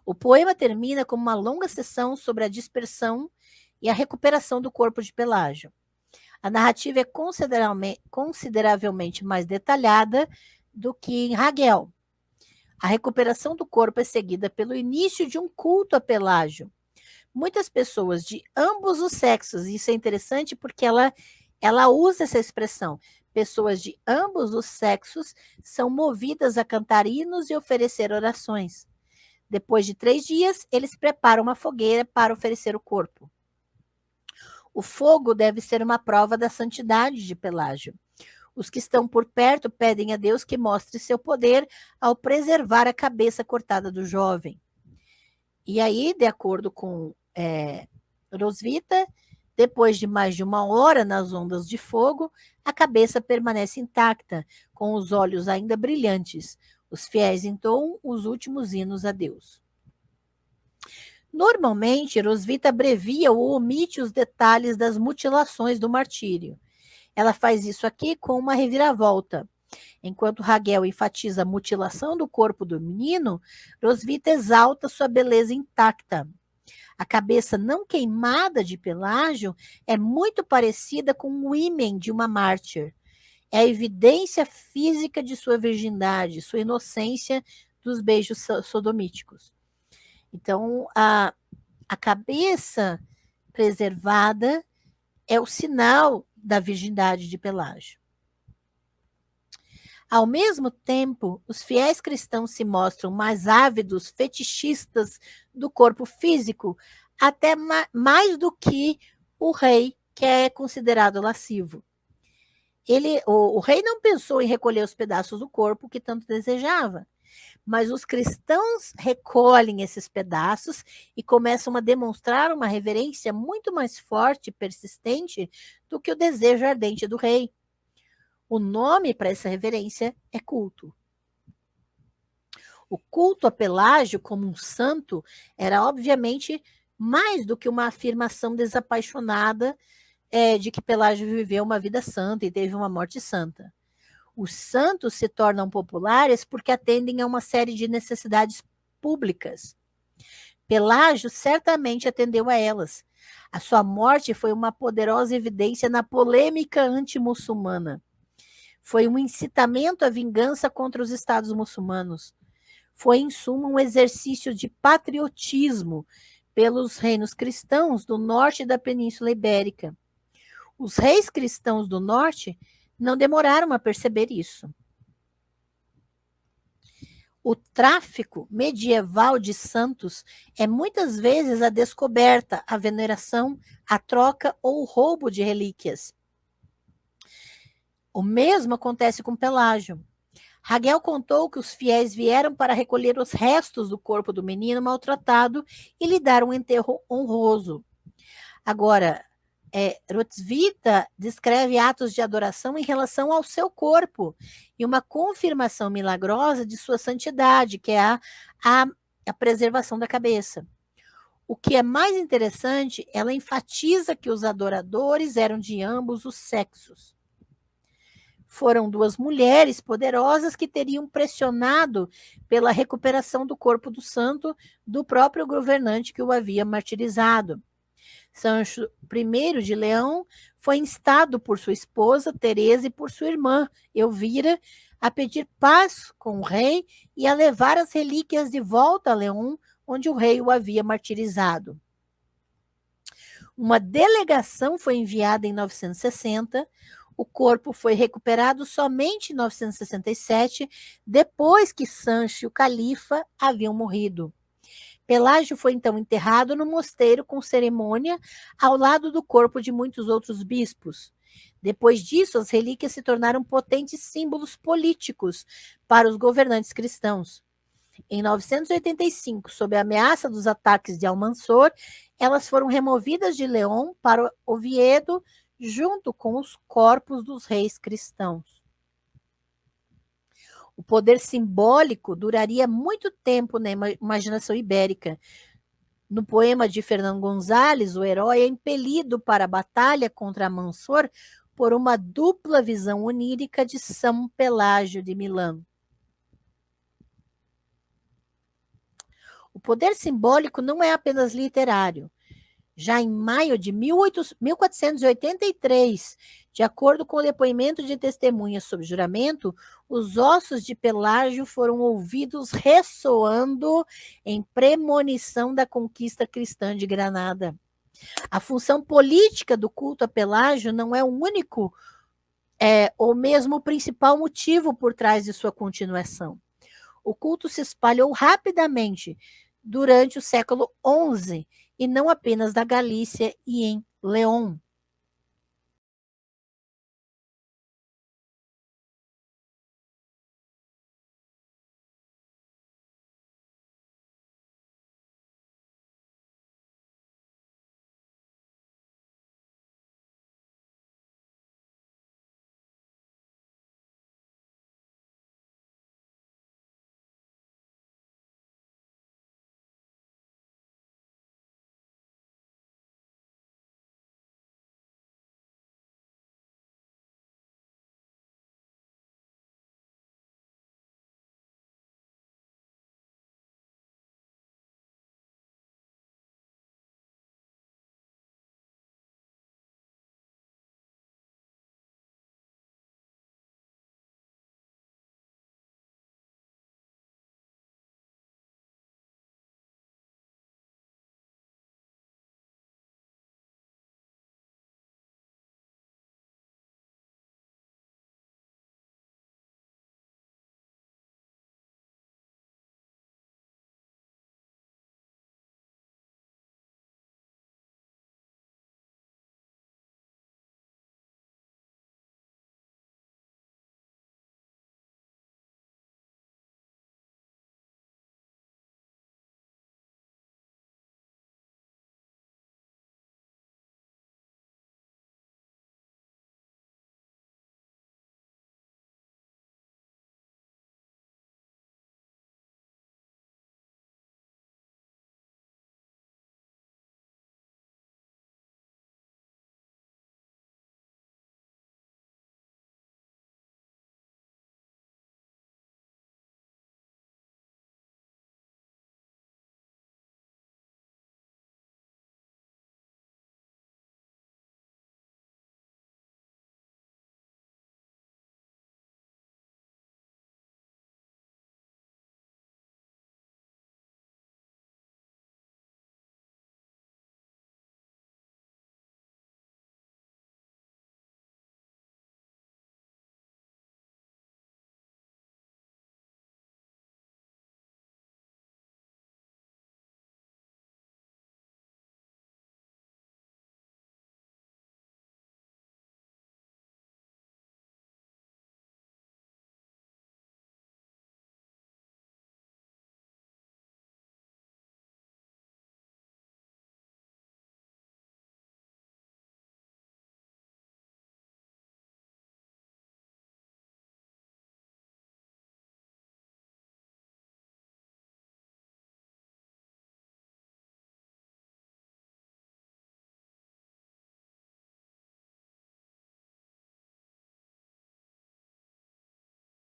O poema termina com uma longa sessão sobre a dispersão e a recuperação do corpo de Pelágio. A narrativa é consideravelmente mais detalhada do que em Raguel. A recuperação do corpo é seguida pelo início de um culto a Pelágio. Muitas pessoas de ambos os sexos, e isso é interessante porque ela usa essa expressão, pessoas de ambos os sexos são movidas a cantar hinos e oferecer orações. Depois de 3 dias, eles preparam uma fogueira para oferecer o corpo. O fogo deve ser uma prova da santidade de Pelágio. Os que estão por perto pedem a Deus que mostre seu poder ao preservar a cabeça cortada do jovem. E aí, de acordo com Roswitha, depois de mais de 1 hora nas ondas de fogo, a cabeça permanece intacta, com os olhos ainda brilhantes. Os fiéis entoam os últimos hinos a Deus. Normalmente, Roswitha abrevia ou omite os detalhes das mutilações do martírio. Ela faz isso aqui com uma reviravolta. Enquanto Raguel enfatiza a mutilação do corpo do menino, Roswitha exalta sua beleza intacta. A cabeça não queimada de Pelágio é muito parecida com o ímen de uma mártir. É a evidência física de sua virgindade, sua inocência dos beijos sodomíticos. Então, a cabeça preservada é o sinal da virgindade de Pelágio. Ao mesmo tempo, os fiéis cristãos se mostram mais ávidos, fetichistas do corpo físico, até mais do que o rei, que é considerado lascivo. O rei não pensou em recolher os pedaços do corpo que tanto desejava, mas os cristãos recolhem esses pedaços e começam a demonstrar uma reverência muito mais forte e persistente do que o desejo ardente do rei. O nome para essa reverência é culto. O culto a Pelágio como um santo era, obviamente, mais do que uma afirmação desapaixonada de que Pelágio viveu uma vida santa e teve uma morte santa. Os santos se tornam populares porque atendem a uma série de necessidades públicas. Pelágio certamente atendeu a elas. A sua morte foi uma poderosa evidência na polêmica anti-muçulmana. Foi um incitamento à vingança contra os estados muçulmanos. Foi, em suma, um exercício de patriotismo pelos reinos cristãos do norte da Península Ibérica. Os reis cristãos do norte não demoraram a perceber isso. O tráfico medieval de santos é muitas vezes a descoberta, a veneração, a troca ou o roubo de relíquias. O mesmo acontece com Pelágio. Raguel contou que os fiéis vieram para recolher os restos do corpo do menino maltratado e lhe dar um enterro honroso. Agora, Roswitha descreve atos de adoração em relação ao seu corpo e uma confirmação milagrosa de sua santidade, que é a preservação da cabeça. O que é mais interessante, ela enfatiza que os adoradores eram de ambos os sexos. Foram 2 mulheres poderosas que teriam pressionado pela recuperação do corpo do santo do próprio governante que o havia martirizado. Sancho I de Leão foi instado por sua esposa, Teresa, e por sua irmã, Elvira, a pedir paz com o rei e a levar as relíquias de volta a Leão, onde o rei o havia martirizado. Uma delegação foi enviada em 960, o corpo foi recuperado somente em 967, depois que Sancho e o califa haviam morrido. Pelágio foi então enterrado no mosteiro com cerimônia ao lado do corpo de muitos outros bispos. Depois disso, as relíquias se tornaram potentes símbolos políticos para os governantes cristãos. Em 985, sob a ameaça dos ataques de Almansor, elas foram removidas de León para Oviedo, junto com os corpos dos reis cristãos. O poder simbólico duraria muito tempo na imaginação ibérica. No poema de Fernando González, o herói é impelido para a batalha contra Almansor por uma dupla visão onírica de São Pelágio de Milão. O poder simbólico não é apenas literário. Já em maio de 1483, de acordo com o depoimento de testemunhas sob juramento, os ossos de Pelágio foram ouvidos ressoando em premonição da conquista cristã de Granada. A função política do culto a Pelágio não é o único ou mesmo o principal motivo por trás de sua continuação. O culto se espalhou rapidamente durante o século XI, e não apenas da Galícia e em León.